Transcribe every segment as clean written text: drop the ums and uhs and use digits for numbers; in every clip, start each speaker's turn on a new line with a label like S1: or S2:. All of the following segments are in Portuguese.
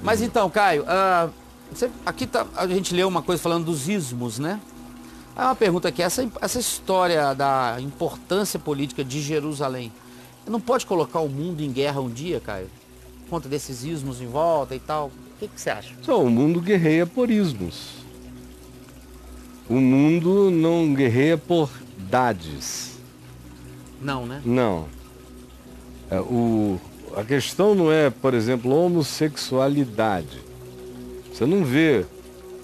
S1: Mas então, Caio, aqui a gente leu uma coisa falando dos ismos, né? Uma pergunta aqui, essa história da importância política de Jerusalém, não pode colocar o mundo em guerra um dia, Caio? Por conta desses ismos em volta e tal. O que você acha?
S2: Só o mundo guerreia por ismos. O mundo não guerreia por dades.
S1: Não, né?
S2: Não. A questão não é, por exemplo, homossexualidade. Você não vê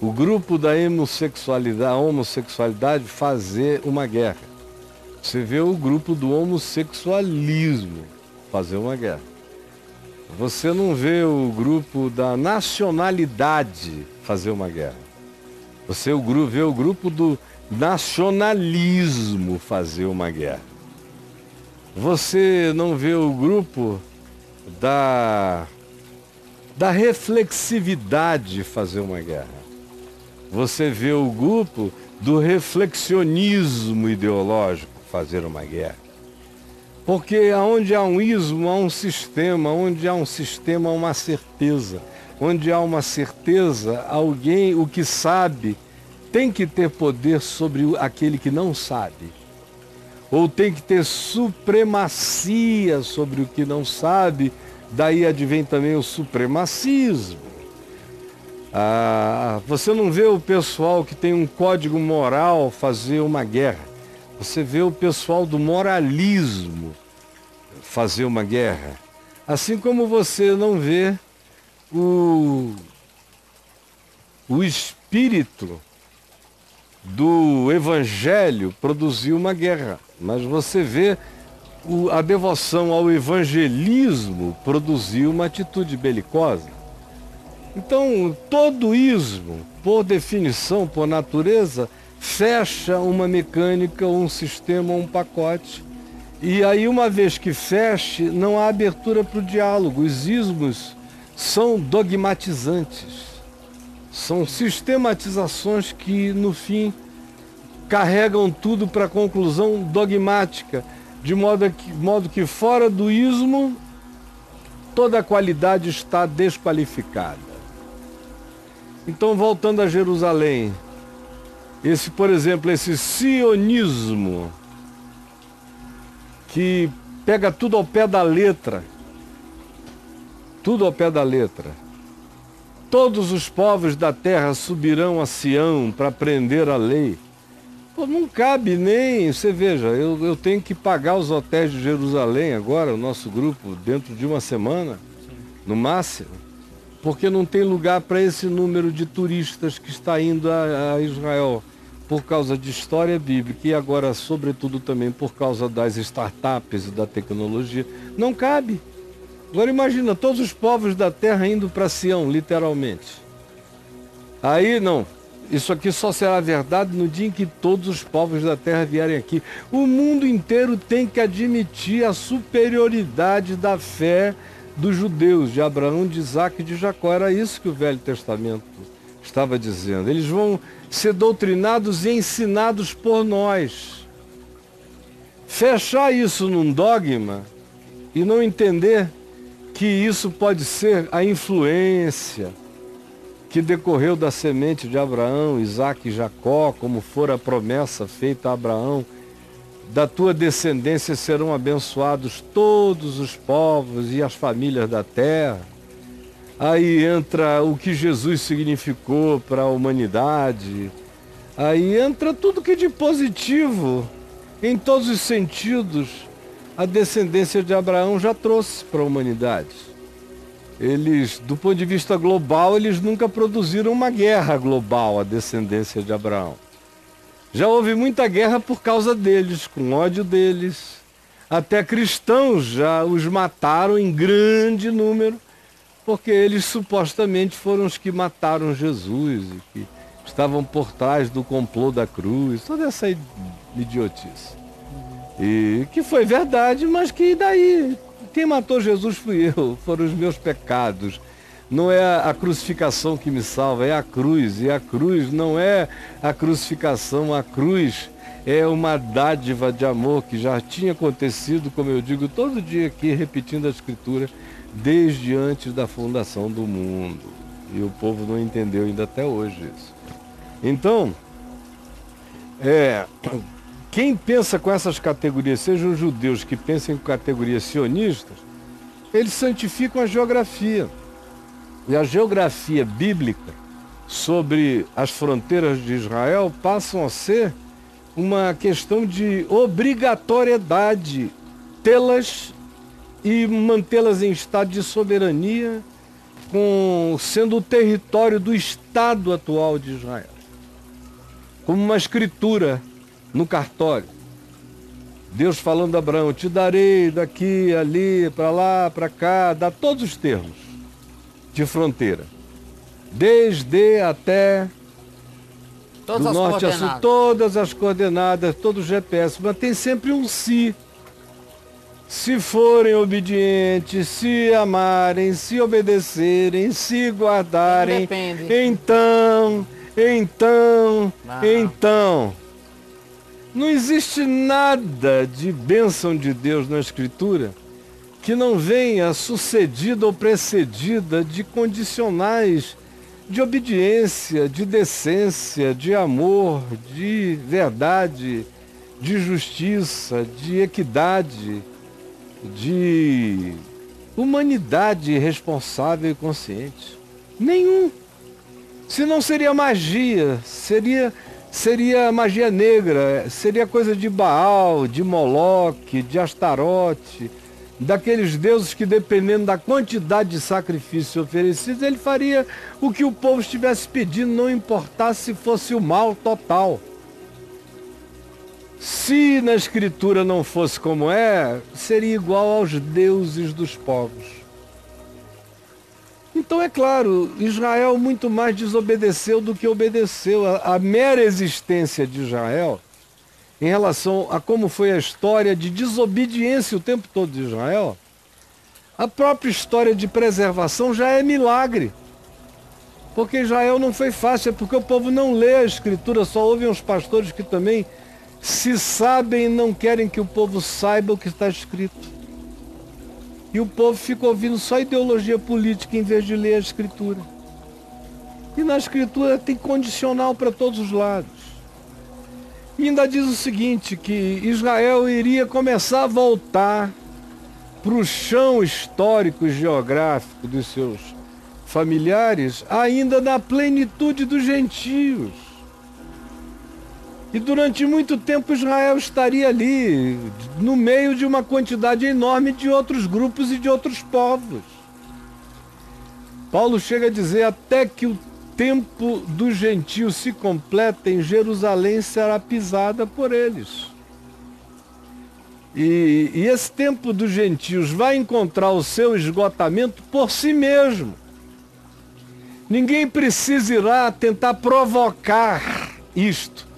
S2: o grupo da homossexualidade fazer uma guerra. Você vê o grupo do homossexualismo fazer uma guerra. Você não vê o grupo da nacionalidade fazer uma guerra. Você vê o grupo do nacionalismo fazer uma guerra. Você não vê o grupo da reflexividade fazer uma guerra. Você vê o grupo do reflexionismo ideológico fazer uma guerra. Porque onde há um ismo, há um sistema. Onde há um sistema, há uma certeza. Onde há uma certeza, alguém, o que sabe, tem que ter poder sobre aquele que não sabe. Ou tem que ter supremacia sobre o que não sabe. Daí advém também o supremacismo. Você não vê o pessoal que tem um código moral fazer uma guerra. Você vê o pessoal do moralismo fazer uma guerra. Assim como você não vê o espírito do evangelho produzir uma guerra. Mas você vê a devoção ao evangelismo produzir uma atitude belicosa. Então, todo ismo, por definição, por natureza, fecha uma mecânica, um sistema, um pacote. E aí, uma vez que feche, não há abertura para o diálogo. Os ismos são dogmatizantes. São sistematizações que, no fim, carregam tudo para a conclusão dogmática. De modo que fora do ismo, toda a qualidade está desqualificada. Então, voltando a Jerusalém, por exemplo, esse sionismo, que pega tudo ao pé da letra, tudo ao pé da letra. Todos os povos da terra subirão a Sião para aprender a lei. Pô, não cabe nem, você veja, eu tenho que pagar os hotéis de Jerusalém agora, o nosso grupo, dentro de uma semana, no máximo, porque não tem lugar para esse número de turistas que está indo a Israel, por causa de história bíblica e agora, sobretudo, também por causa das startups e da tecnologia. Não cabe. Agora imagina, todos os povos da terra indo para Sião, literalmente. Aí não. Isso aqui só será verdade no dia em que todos os povos da terra vierem aqui. O mundo inteiro tem que admitir a superioridade da fé dos judeus, de Abraão, de Isaac e de Jacó. Era isso que o Velho Testamento estava dizendo. Eles vão ser doutrinados e ensinados por nós. Fechar isso num dogma e não entender que isso pode ser a influência que decorreu da semente de Abraão, Isaac e Jacó, como for a promessa feita a Abraão, da tua descendência serão abençoados todos os povos e as famílias da terra. Aí entra o que Jesus significou para a humanidade. Aí entra tudo que de positivo, em todos os sentidos, a descendência de Abraão já trouxe para a humanidade. Eles, do ponto de vista global, eles nunca produziram uma guerra global, a descendência de Abraão. Já houve muita guerra por causa deles, com ódio deles. Até cristãos já os mataram em grande número, porque eles supostamente foram os que mataram Jesus e que estavam por trás do complô da cruz, toda essa idiotice. E que foi verdade, mas que daí? Quem matou Jesus fui eu, foram os meus pecados. Não é a crucificação que me salva, é a cruz. E a cruz não é a crucificação, a cruz é uma dádiva de amor que já tinha acontecido, como eu digo todo dia aqui, repetindo a Escritura, desde antes da fundação do mundo. E o povo não entendeu ainda até hoje isso. Então, quem pensa com essas categorias, sejam os judeus que pensem com categorias sionistas, eles santificam a geografia. E a geografia bíblica sobre as fronteiras de Israel passam a ser uma questão de obrigatoriedade tê-las e mantê-las em estado de soberania, sendo o território do Estado atual de Israel. Como uma escritura no cartório. Deus falando a Abraão, te darei daqui, ali, para lá, para cá, dá todos os termos de fronteira. Desde até
S1: Todas
S2: do
S1: as
S2: norte a sul,
S1: coordenadas.
S2: todas as coordenadas, todo o GPS, mas tem sempre um se. Se forem obedientes, se amarem, se obedecerem, se guardarem,
S1: Depende.
S2: então. Não existe nada de bênção de Deus na Escritura que não venha sucedida ou precedida de condicionais de obediência, de decência, de amor, de verdade, de justiça, de equidade, de humanidade responsável e consciente. Nenhum. Senão seria magia, seria magia negra, seria coisa de Baal, de Moloque, de Astarote, daqueles deuses que, dependendo da quantidade de sacrifícios oferecidos, ele faria o que o povo estivesse pedindo, não importasse se fosse o mal total. Se na Escritura não fosse como seria igual aos deuses dos povos. Então, é claro, Israel muito mais desobedeceu do que obedeceu. A mera existência de Israel, em relação a como foi a história de desobediência o tempo todo de Israel, a própria história de preservação já é milagre. Porque Israel não foi fácil, é porque o povo não lê a Escritura, só ouvem os pastores que também, se sabem, não querem que o povo saiba o que está escrito. E o povo fica ouvindo só ideologia política em vez de ler a Escritura. E na Escritura tem condicional para todos os lados. E ainda diz o seguinte, que Israel iria começar a voltar para o chão histórico e geográfico dos seus familiares, ainda na plenitude dos gentios. E durante muito tempo Israel estaria ali, no meio de uma quantidade enorme de outros grupos e de outros povos. Paulo chega a dizer, até que o tempo dos gentios se completa, em Jerusalém será pisada por eles. E esse tempo dos gentios vai encontrar o seu esgotamento por si mesmo. Ninguém precisa ir lá tentar provocar isto.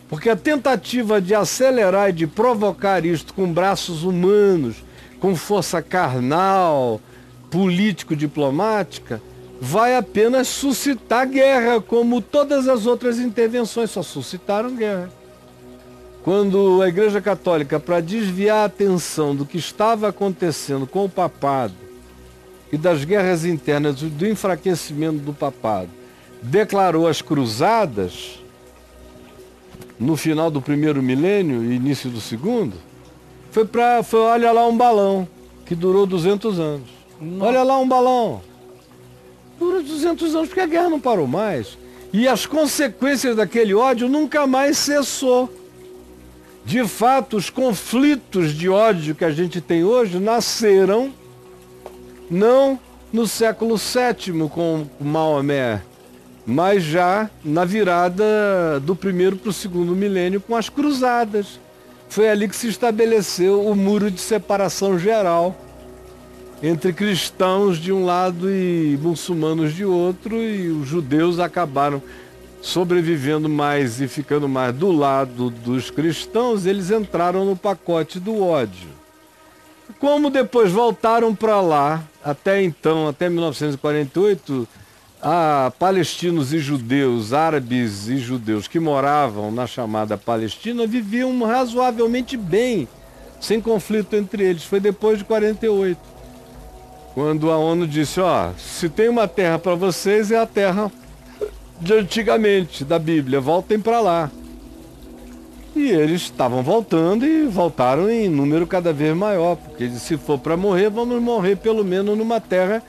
S2: Porque a tentativa de acelerar e de provocar isto com braços humanos, com força carnal, político-diplomática, vai apenas suscitar guerra, como todas as outras intervenções só suscitaram guerra. Quando a Igreja Católica, para desviar a atenção do que estava acontecendo com o papado e das guerras internas, do enfraquecimento do papado, declarou as cruzadas, no final do primeiro milênio e início do segundo, foi olha lá um balão, que durou 200 anos. Nossa. Olha lá um balão. Durou 200 anos, porque a guerra não parou mais. E as consequências daquele ódio nunca mais cessou. De fato, os conflitos de ódio que a gente tem hoje nasceram não no século VII com Maomé, mas já na virada do primeiro para o segundo milênio com as cruzadas. Foi ali que se estabeleceu o muro de separação geral entre cristãos de um lado e muçulmanos de outro, e os judeus acabaram sobrevivendo mais e ficando mais do lado dos cristãos. Eles entraram no pacote do ódio. Como depois voltaram para lá, até então, até 1948, palestinos e judeus, árabes e judeus que moravam na chamada Palestina viviam razoavelmente bem, sem conflito entre eles. Foi depois de 48, Quando a ONU disse, ó, se tem uma terra para vocês, é a terra de antigamente, da Bíblia, voltem para lá. E eles estavam voltando e voltaram em número cada vez maior, porque se for para morrer, vamos morrer pelo menos numa terra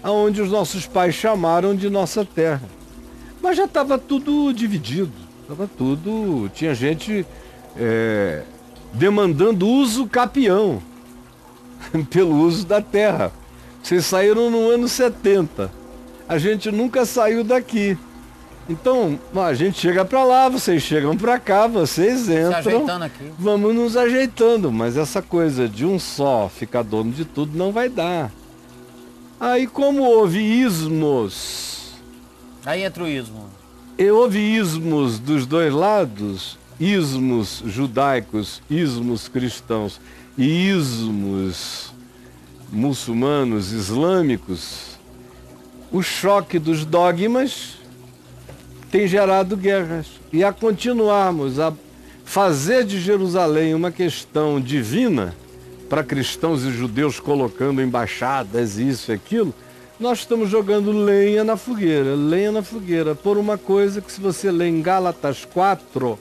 S2: onde os nossos pais chamaram de nossa terra. Mas já estava tudo dividido, tinha gente demandando uso capião pelo uso da terra. Vocês saíram no ano 70, a gente nunca saiu daqui. Então, a gente chega para lá, vocês chegam para cá, vocês entram,
S1: se ajeitando aqui.
S2: Vamos nos ajeitando, mas essa coisa de um só ficar dono de tudo não vai dar. Aí como houve ismos,
S1: aí entra o ismo.
S2: Houve ismos dos dois lados, ismos judaicos, ismos cristãos e ismos muçulmanos, islâmicos, o choque dos dogmas tem gerado guerras. E a continuarmos a fazer de Jerusalém uma questão divina, para cristãos e judeus colocando embaixadas, isso e aquilo, nós estamos jogando lenha na fogueira, por uma coisa que, se você ler em Gálatas 4,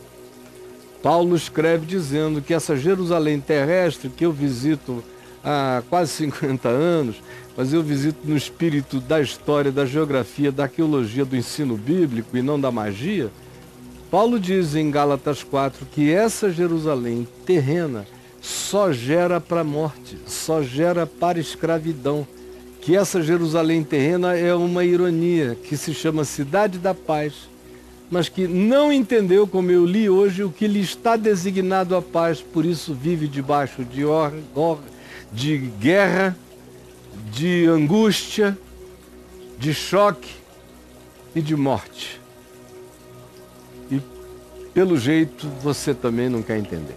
S2: Paulo escreve dizendo que essa Jerusalém terrestre que eu visito há quase 50 anos, mas eu visito no espírito da história, da geografia, da arqueologia, do ensino bíblico e não da magia. Paulo diz em Gálatas 4 que essa Jerusalém terrena só gera para a morte, só gera para a escravidão. Que essa Jerusalém terrena é uma ironia, que se chama Cidade da Paz, mas que não entendeu, como eu li hoje, o que lhe está designado a paz, por isso vive debaixo de guerra, de angústia, de choque e de morte. E, pelo jeito, você também não quer entender.